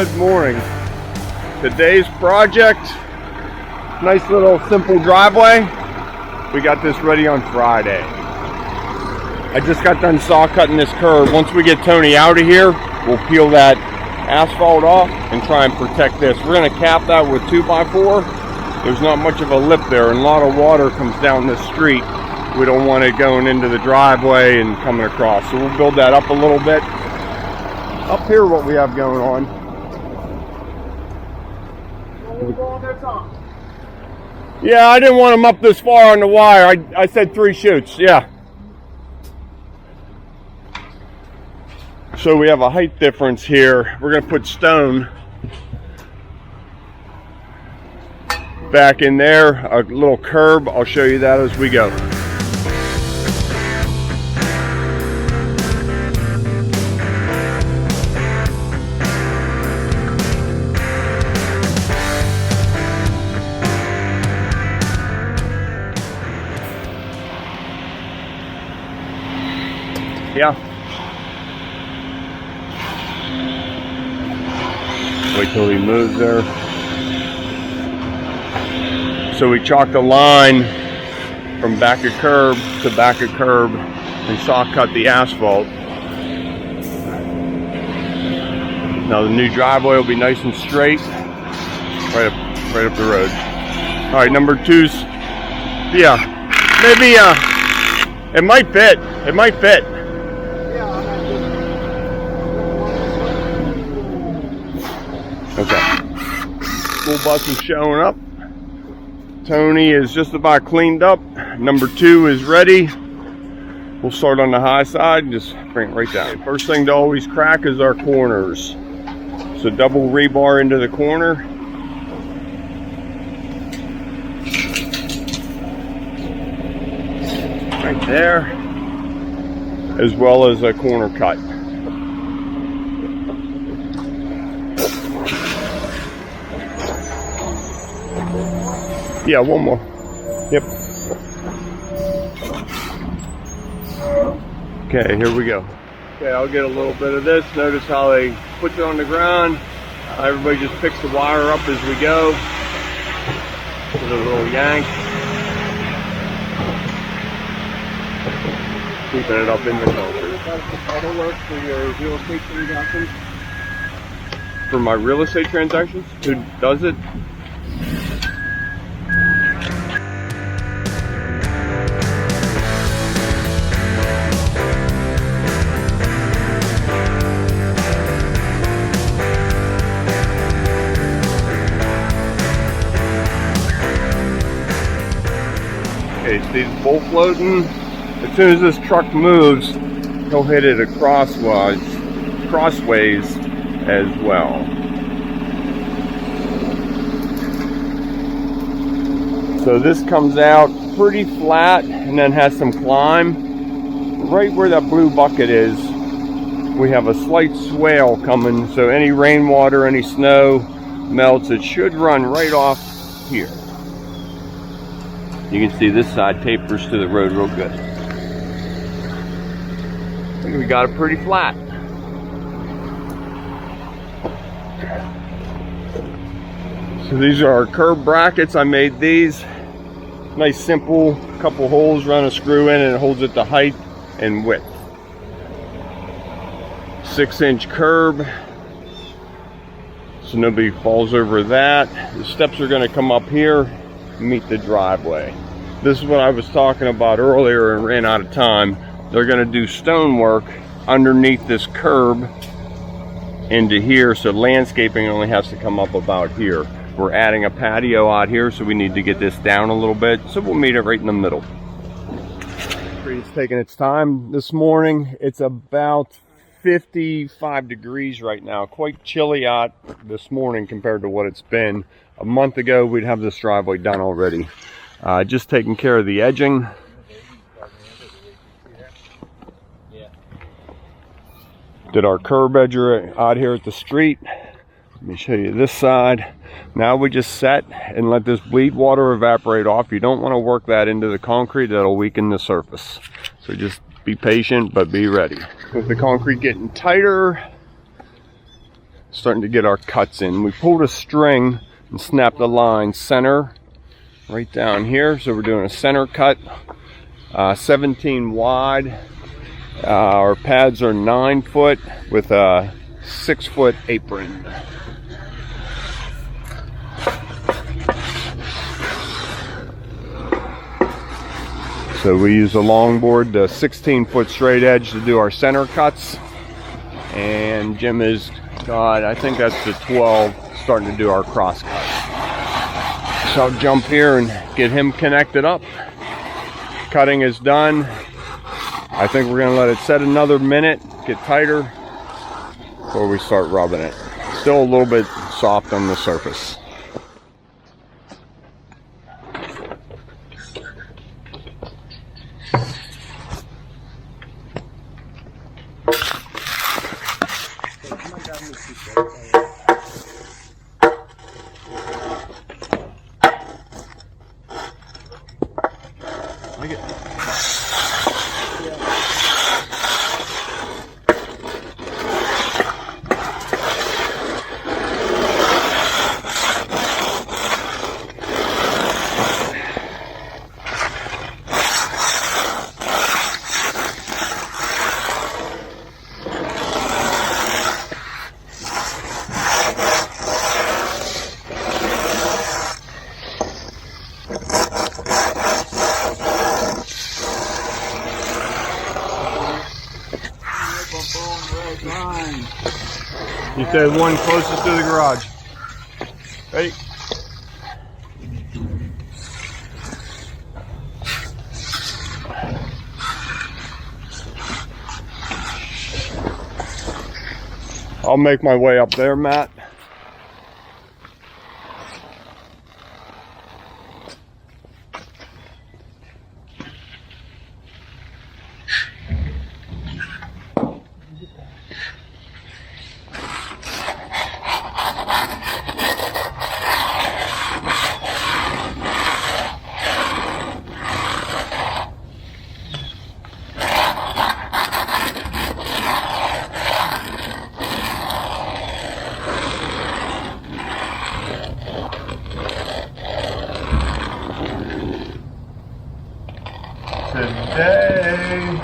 Good morning. Today's project, nice little simple driveway. We got this ready on Friday. I just got done saw cutting this curb. Once we get Tony out of here, we'll peel that asphalt off and try and protect this. We're going to cap that with 2x4. There's not much of a lip there, and a lot of water comes down this street. We don't want it going into the driveway and coming across. So we'll build that up a little bit. Up here, what we have going on. Yeah, I didn't want them up this far on the wire. I said 3 chutes, yeah. So we have a height difference here. We're going to put stone back in there, a little curb. I'll show you that as we go. Yeah. Wait till he moves there. So we chalked a line from back of curb to back of curb and saw cut the asphalt. Now the new driveway will be nice and straight, right up the road. All right, number 2's, yeah, maybe it might fit. It might fit. Okay. School bus is showing up. Tony is just about cleaned up. Number 2 is ready. We'll start on the high side and just bring it right down. First thing to always crack is our corners. So double rebar into the corner. Right there. As well as a corner cut. Yeah, one more. Yep. Okay, here we go. Okay, I'll get a little bit of this. Notice how they put it on the ground. Everybody just picks the wire up as we go. With a little yank. Keeping it up in the concrete. Auto work for your real estate transactions? For my real estate transactions? Who does it? Okay, see the bolt floating? As soon as this truck moves, he'll hit it crossways as well. So this comes out pretty flat and then has some climb. Right where that blue bucket is, we have a slight swale coming, so any rainwater, any snow melts, it should run right off here. You can see this side tapers to the road real good. I think we got it pretty flat. So these are our curb brackets. I made these. Nice simple, couple holes, run a screw in and it holds it to height and width. 6-inch curb, so nobody falls over that. The steps are going to come up here, meet the driveway. This is what I was talking about earlier and ran out of time. They're going to do stonework underneath this curb into here, so landscaping only has to come up about here. We're adding a patio out here, so we need to get this down a little bit, so we'll meet it right in the middle. It's taking its time this morning. It's about 55 degrees right now. Quite chilly out this morning compared to what it's been. A month ago, we'd have this driveway done already. Just taking care of the edging. Did our curb edger out here at the street. Let me show you this side. Now we just set and let this bleed water evaporate off. You don't want to work that into the concrete. That'll weaken the surface. So just be patient, but be ready. With the concrete getting tighter, starting to get our cuts in. We pulled a string and snapped the line center right down here. So we're doing a center cut, 17 wide. Our pads are 9 foot with a 6 foot apron. So we use a longboard, the 16 foot straight edge, to do our center cuts. And Jim has got, I think that's the 12, starting to do our cross cut. So I'll jump here and get him connected up. Cutting is done. I think we're gonna let it set another minute, get tighter, before we start rubbing it. Still a little bit soft on the surface. You said one closest to the garage. Ready? I'll make my way up there, Matt. Today.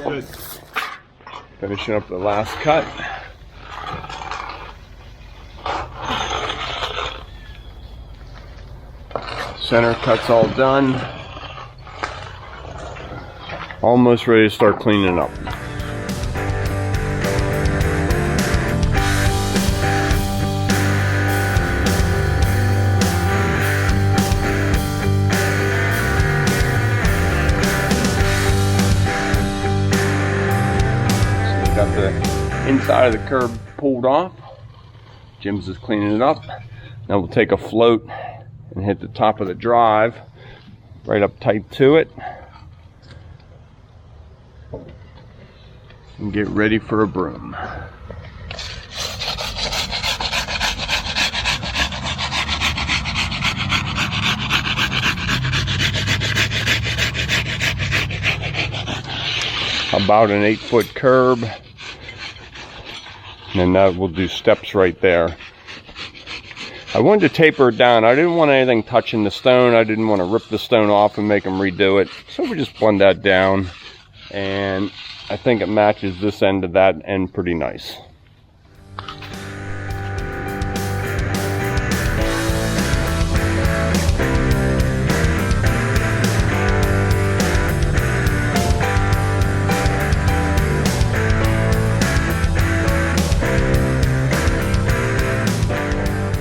Good. Finishing up the last cut. Center cut's all done. Almost ready to start cleaning up. Got the inside of the curb pulled off. Jim's is cleaning it up. Now we'll take a float and hit the top of the drive right up tight to it and get ready for a broom. About an 8-foot curb, and that will do steps right there. I wanted to taper it down. I didn't want anything touching the stone. I didn't want to rip the stone off and make them redo it. So we just blend that down, and I think it matches this end to that end pretty nice.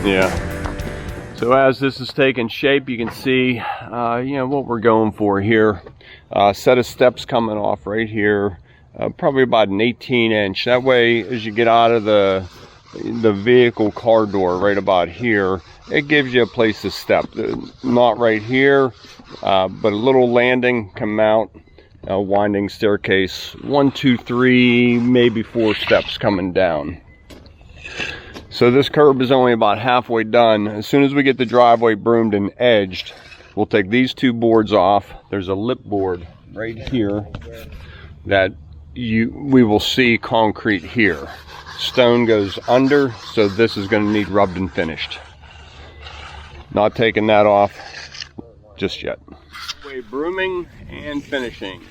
Yeah. So as this is taking shape, you can see, what we're going for here. Set of steps coming off right here, probably about an 18-inch. That way, as you get out of the the vehicle car door right about here, it gives you a place to step. Not right here, but a little landing, come out, a winding staircase, 1, 2, 3, maybe 4 steps coming down. So this curb is only about halfway done. As soon as we get the driveway broomed and edged, we'll take these 2 boards off. There's a lip board right here that we will see concrete here. Stone goes under, so this is going to need rubbed and finished. Not taking that off just yet. Brooming and finishing.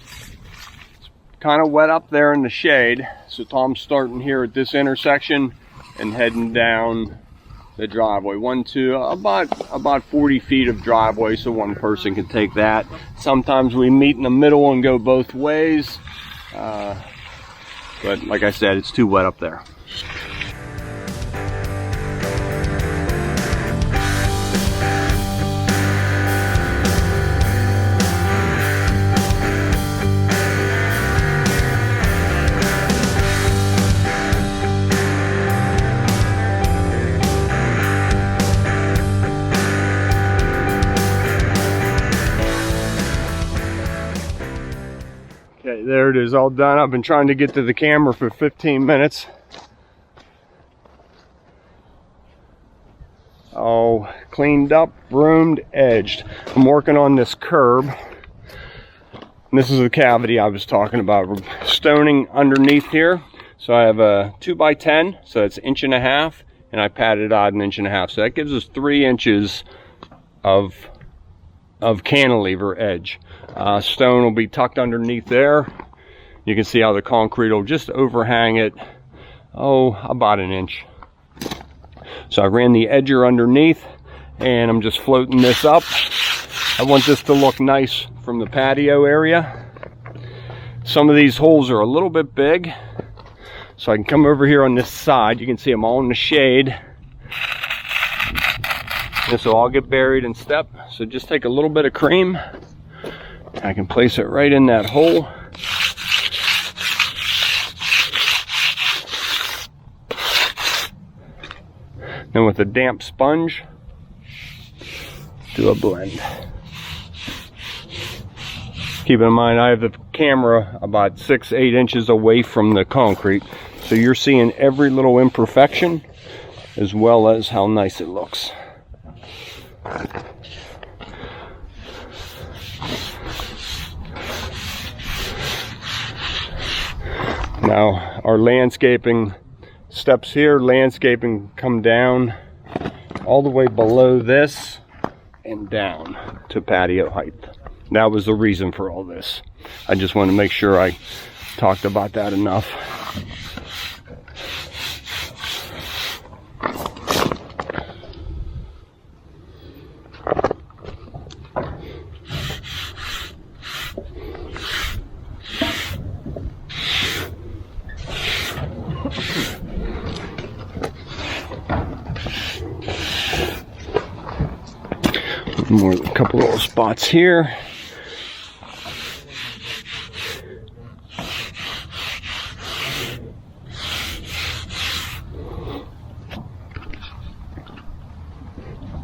It's kind of wet up there in the shade, so Tom's starting here at this intersection and heading down the driveway. About 40 feet of driveway, so one person can take that. Sometimes we meet in the middle and go both ways. But like I said, it's too wet up there. Okay, there it is, all done. I've been trying to get to the camera for 15 minutes. All cleaned up, broomed, edged. I'm working on this curb. And this is the cavity I was talking about. We're stoning underneath here. So I have a 2x10, so that's 1.5 inches, and I padded out 1.5 inches. So that gives us 3 inches of cantilever edge. Stone will be tucked underneath there. You can see how the concrete will just overhang it, about 1 inch. So I ran the edger underneath, and I'm just floating this up. I want this to look nice from the patio area. Some of these holes are a little bit big, so I can come over here on this side. You can see them all in the shade. This will all get buried in step, so just take a little bit of cream. I can place it right in that hole. Then with a damp sponge, do a blend. Keep in mind, I have the camera about 6-8 inches away from the concrete, so you're seeing every little imperfection as well as how nice it looks. Now our landscaping steps here, landscaping come down all the way below this and down to patio height. That was the reason for all this. I just want to make sure I talked about that enough. A couple little spots here.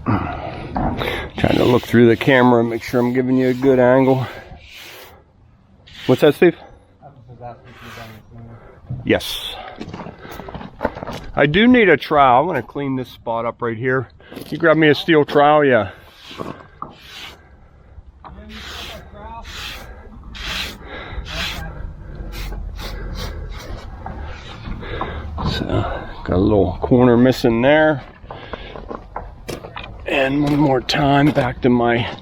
Trying to look through the camera and make sure I'm giving you a good angle. What's that, Steve? Yes. I do need a trowel. I'm going to clean this spot up right here. You grab me a steel trowel? Yeah. So, got a little corner missing there. And one more time, back to my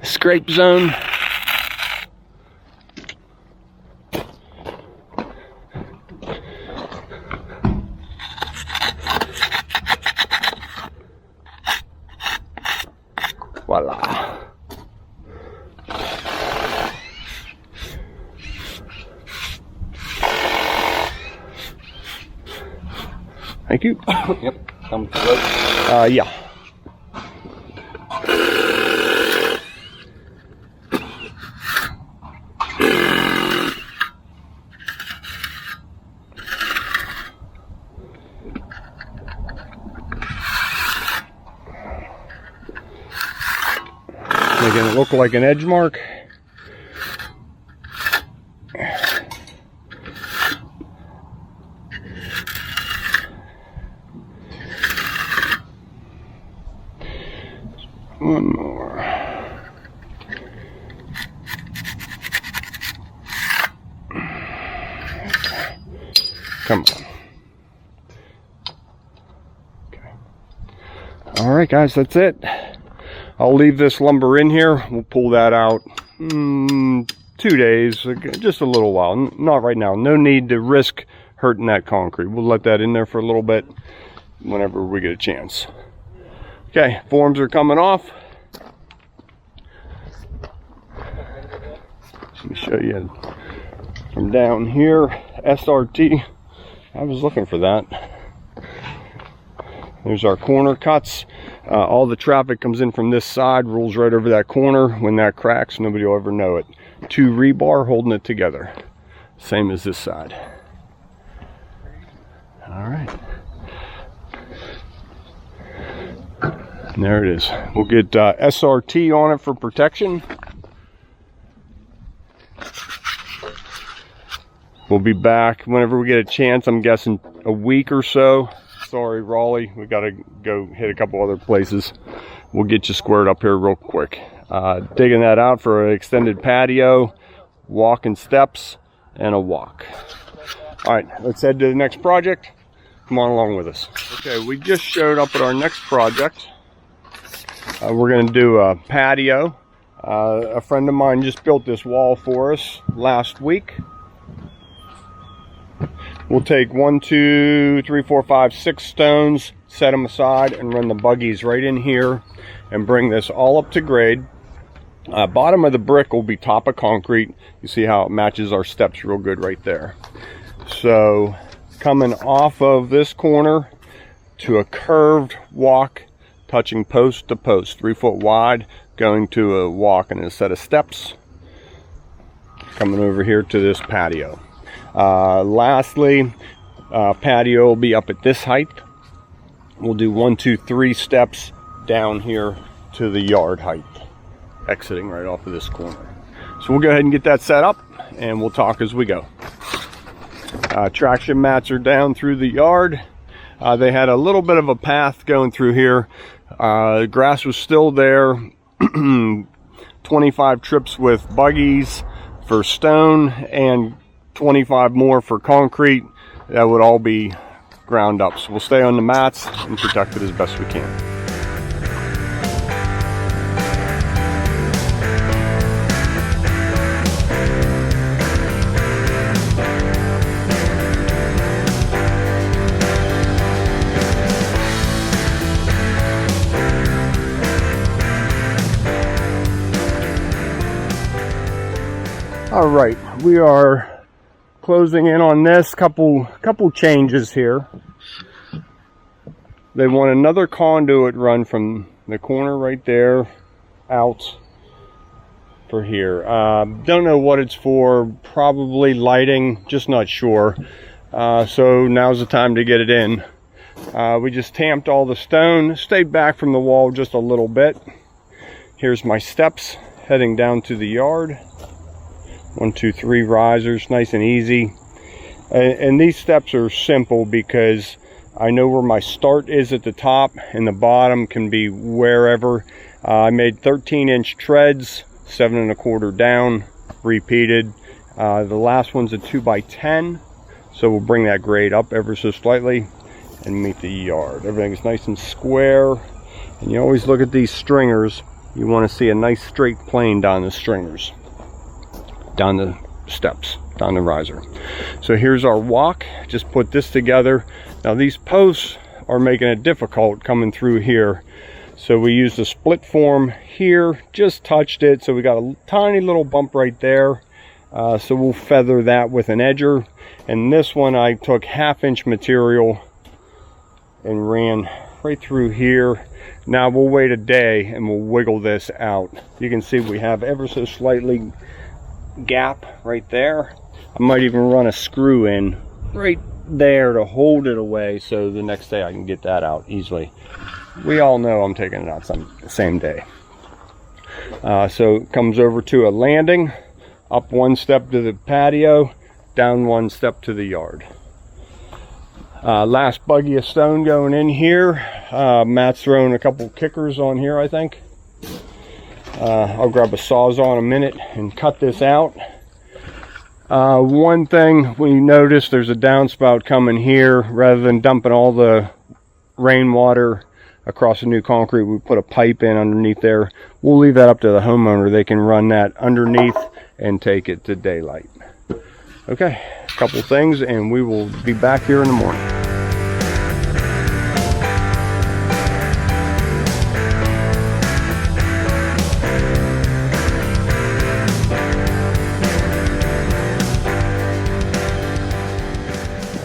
scrape zone. Voila. Thank you. Yep. Come through. Yeah. making it look like an edge mark. One more. Come on. Okay. All right, guys, that's it. I'll leave this lumber in here. We'll pull that out 2 days, just a little while. Not right now. No need to risk hurting that concrete. We'll let that in there for a little bit whenever we get a chance. Okay, forms are coming off. Let me show you from down here. SRT. I was looking for that. There's our corner cuts. All the traffic comes in from this side, rolls right over that corner. When that cracks, nobody will ever know it. 2 rebar holding it together. Same as this side. All right. And there it is. We'll get SRT on it for protection. We'll be back whenever we get a chance. I'm guessing a week or so. Sorry, Raleigh. We got to go hit a couple other places. We'll get you squared up here real quick. Digging that out for an extended patio, walking steps, and a walk. All right, let's head to the next project. Come on along with us. Okay, we just showed up at our next project. We're going to do a patio. A friend of mine just built this wall for us last week. We'll take 1, 2, 3, 4, 5, 6 stones, set them aside, and run the buggies right in here and bring this all up to grade. Bottom of the brick will be top of concrete. You see how it matches our steps real good right there. So coming off of this corner to a curved walk, touching post to post, 3 foot wide, going to a walk and a set of steps, coming over here to this patio. Lastly, patio will be up at this height. We'll do 1, 2, 3 steps down here to the yard height, exiting right off of this corner. So we'll go ahead and get that set up, and we'll talk as we go. Traction mats are down through the yard. They had a little bit of a path going through here. Grass was still there. 25 trips with buggies for stone and 25 more for concrete. That would all be ground up. So we'll stay on the mats and protect it as best we can. All right, we are closing in on this. Couple changes here. They want another conduit run from the corner right there out for here. Don't know what it's for. Probably lighting, just not sure. So now's the time to get it in. We just tamped all the stone, stayed back from the wall just a little bit. Here's my steps heading down to the yard. 1, 2, 3 risers, nice and easy. And these steps are simple because I know where my start is at the top and the bottom can be wherever. I made 13-inch treads, 7 1/4 down, repeated. The last one's a 2x10, so we'll bring that grade up ever so slightly and meet the yard. Everything's nice and square. And you always look at these stringers. You want to see a nice straight plane down the stringers, down the steps, down the riser. So here's our walk. Just put this together. Now these posts are making it difficult coming through here. So we used a split form here, just touched it. So we got a tiny little bump right there. So we'll feather that with an edger. And this one I took 1/2 inch material and ran right through here. Now we'll wait a day and we'll wiggle this out. You can see we have ever so slightly gap right there. I might even run a screw in right there to hold it away, so the next day I can get that out easily. We all know I'm taking it out the same day. So it comes over to a landing, up one step to the patio, down one step to the yard. Last buggy of stone going in here. Matt's throwing a couple kickers on here, I think. I'll grab a Sawzall in a minute and cut this out. One thing we noticed, there's a downspout coming here. Rather than dumping all the rainwater across the new concrete, we put a pipe in underneath there. We'll leave that up to the homeowner. They can run that underneath and take it to daylight. Okay, a couple things and we will be back here in the morning.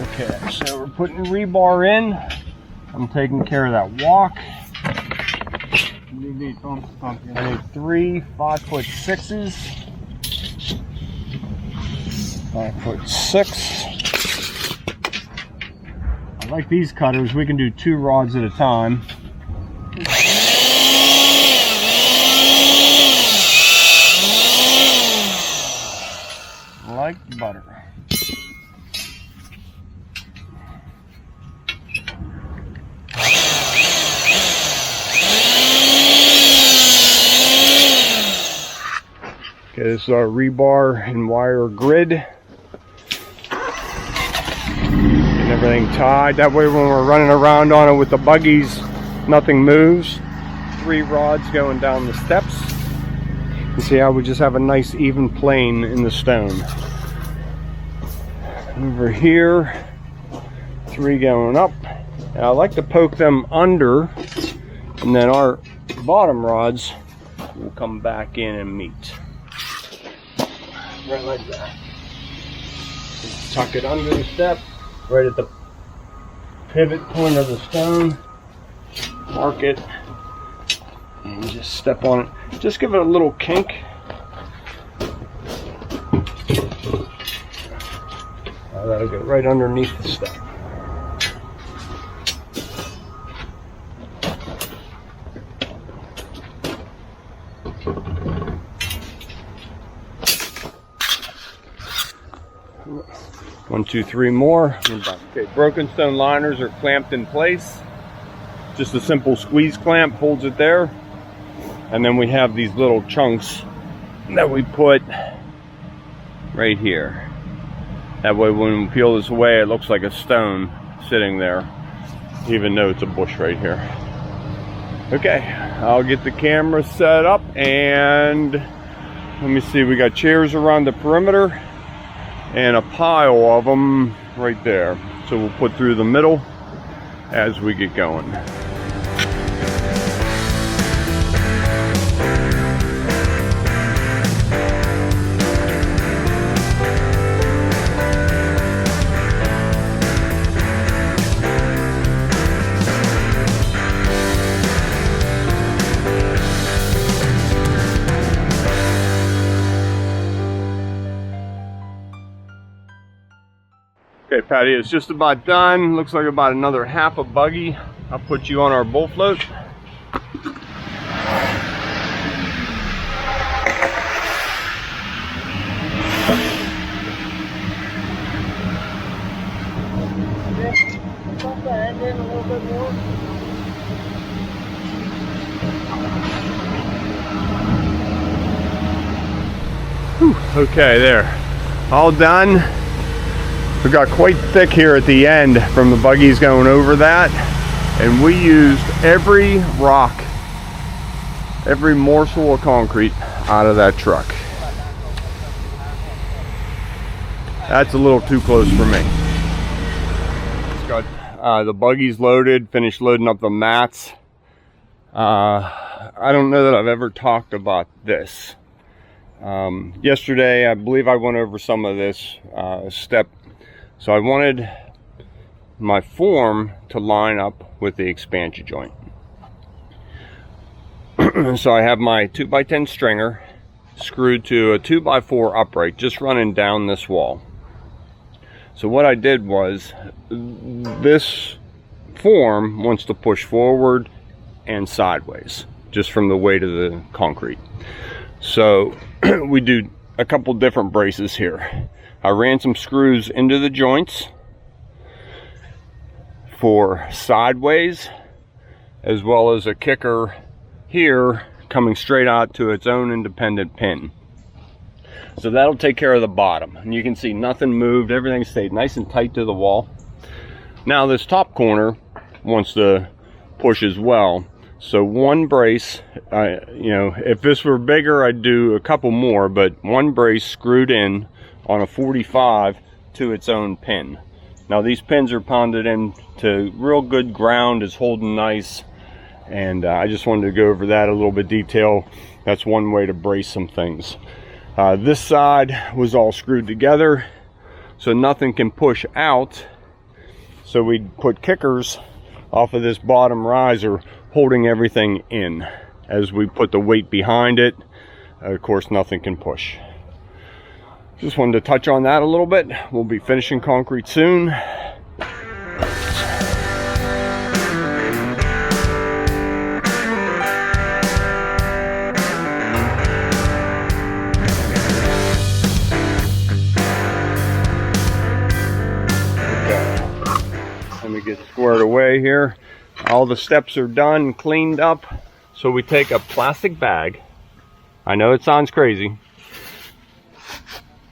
Okay, so we're putting rebar in. I'm taking care of that walk. I need 3 5'6". 5'6". I like these cutters. We can do 2 rods at a time. Like butter. Okay, this is our rebar and wire grid. Getting everything tied. That way when we're running around on it with the buggies, nothing moves. 3 rods going down the steps. You see how we just have a nice even plane in the stone. Over here, 3 going up. And I like to poke them under, and then our bottom rods will come back in and meet. Right like that. Tuck it under the step, right at the pivot point of the stone. Mark it, and just step on it. Just give it a little kink. That'll go right underneath the step. One, 2, 3 more. Okay, broken stone liners are clamped in place. Just a simple squeeze clamp holds it there. And then we have these little chunks that we put right here. That way when we peel this away, it looks like a stone sitting there, even though it's a bush right here. Okay, I'll get the camera set up, and let me see, we got chairs around the perimeter and a pile of them right there. So we'll put through the middle as we get going. Okay, Patty, it's just about done. Looks like about another half a buggy. I'll put you on our bull float. Whew, okay, there. All done. We got quite thick here at the end from the buggies going over that, and we used every rock, every morsel of concrete out of that truck. That's a little too close for me. It's got the buggies loaded, finished loading up the mats. I don't know that I've ever talked about this. Yesterday, I believe I went over some of this step. So I wanted my form to line up with the expansion joint. So I have my 2x10 stringer screwed to a 2x4 upright, just running down this wall. So what I did was, this form wants to push forward and sideways. just from the weight of the concrete. So we do a couple different braces here. I ran some screws into the joints for sideways, as well as a kicker here coming straight out to its own independent pin. So that'll take care of the bottom. And you can see nothing moved, everything stayed nice and tight to the wall. Now this top corner wants to push as well. So one brace, you know, if this were bigger, I'd do a couple more, but one brace screwed in on a 45 to its own pin. Now these pins are pounded into real good ground, it's holding nice. And I just wanted to go over that a little bit detail. That's one way to brace some things. This side was all screwed together, so nothing can push out. So we put kickers off of this bottom riser, holding everything in. As we put the weight behind it, of course, nothing can push. Just wanted to touch on that a little bit. We'll be finishing concrete soon. Get squared away here. All the steps are done, cleaned up. So we take a plastic bag. I know it sounds crazy.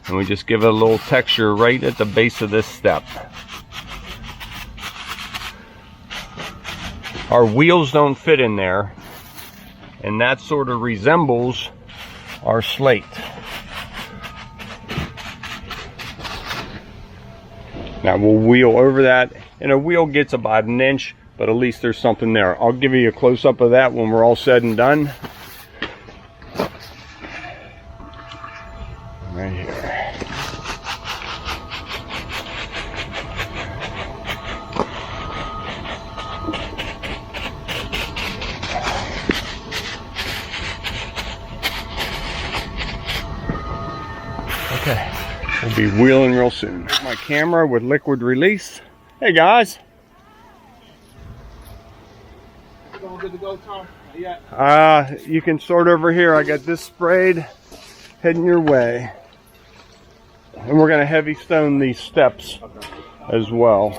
And we just give it a little texture right at the base of this step. Our wheels don't fit in there, and that sort of resembles our slate. Now we'll wheel over that, and a wheel gets about an inch, but at least there's something there. I'll give you a close-up of that when we're all said and done. Right here. Okay, we'll be wheeling real soon. Here's my camera with liquid release. Hey guys. Good to go, Tom? Yeah. You can sort over here. I got this sprayed, heading your way. And we're gonna heavy stone these steps as well.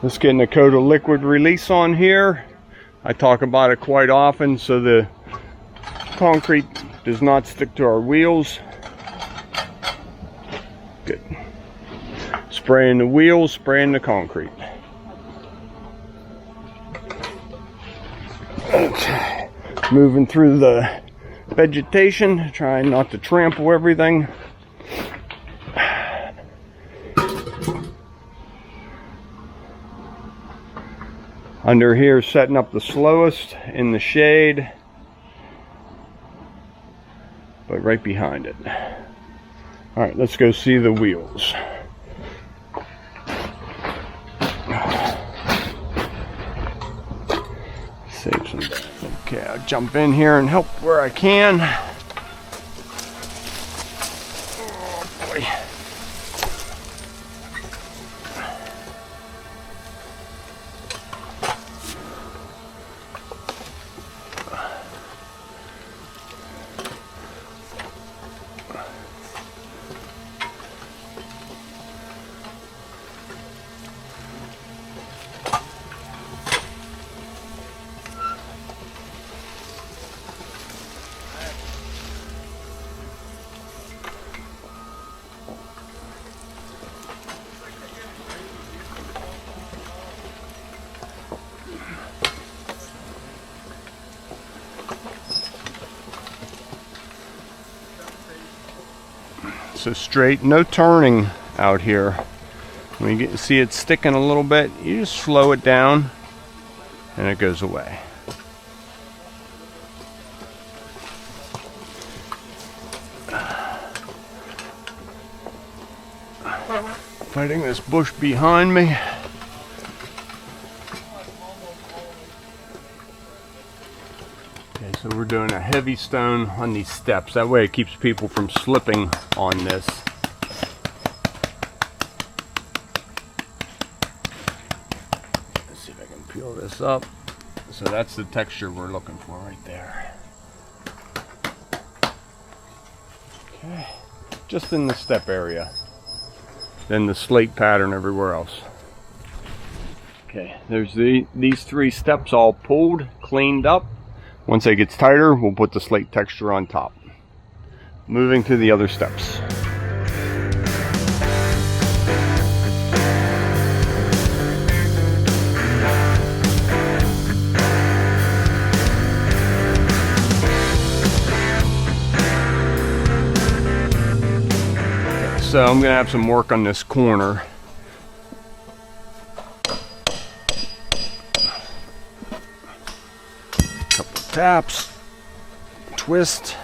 Just getting a coat of liquid release on here. I talk about it quite often so the concrete does not stick to our wheels. Good. Spraying the wheels, spraying the concrete. Okay. Moving through the vegetation, trying not to trample everything. Under here, setting up the slowest in the shade, but right behind it. All right, let's go see the wheels. Save some. Okay, I'll jump in here and help where I can. Oh boy. So straight, no turning out here. When you see it sticking a little bit, you just slow it down and it goes away. Fighting this bush behind me. Okay, so we're doing a heavy stone on these steps. That way it keeps people from slipping on this. Let's see if I can peel this up. So that's the texture we're looking for right there. Okay, just in the step area. Then the slate pattern everywhere else. Okay, there's these 3 steps all pulled, cleaned up. Once it gets tighter, we'll put the slate texture on top. Moving to the other steps. So I'm gonna have some work on this corner. Couple taps, twist.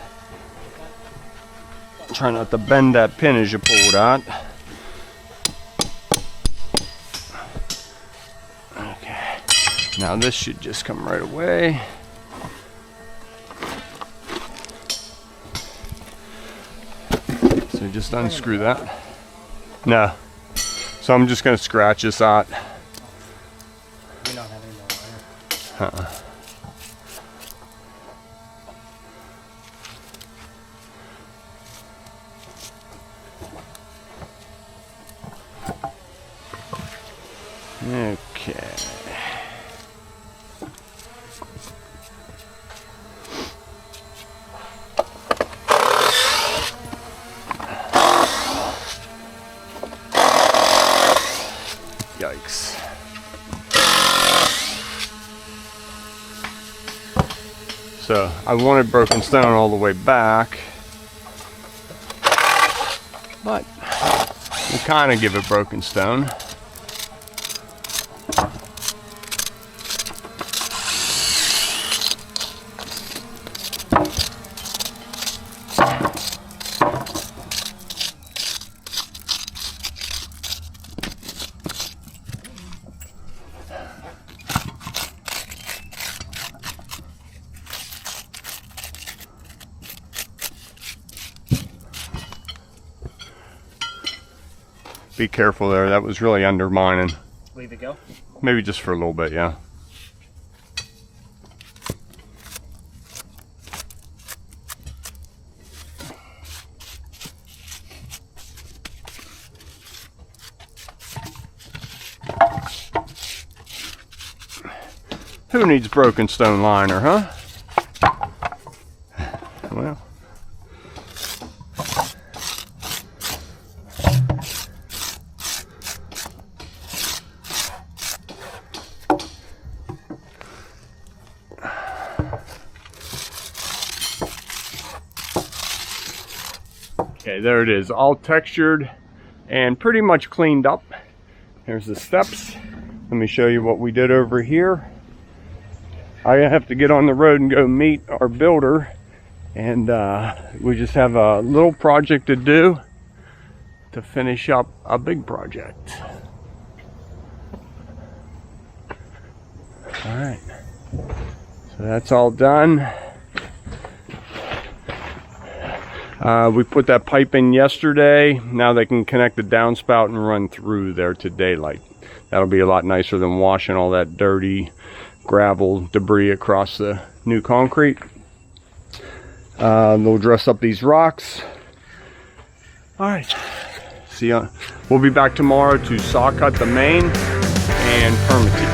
Try not to bend that pin as you pull it out. Okay, now this should just come right away. So just unscrew that. No. So I'm just going to scratch this out. You don't have any more wire. Okay. Yikes. So I wanted broken stone all the way back, but we'll kind of give it broken stone. Be careful there, that was really undermining. Leave it go? Maybe just for a little bit, yeah. Who needs broken stone liner, huh? Well. Okay, there it is, all textured and pretty much cleaned up. Here's the steps. Let me show you what we did over here. I have to get on the road and go meet our builder, and we just have a little project to do to finish up a big project. All right, so that's all done. We put that pipe in yesterday. Now they can connect the downspout and run through there to daylight. That'll be a lot nicer than washing all that dirty gravel debris across the new concrete. They'll dress up these rocks. All right, see ya. We'll be back tomorrow to saw cut the main and permateak.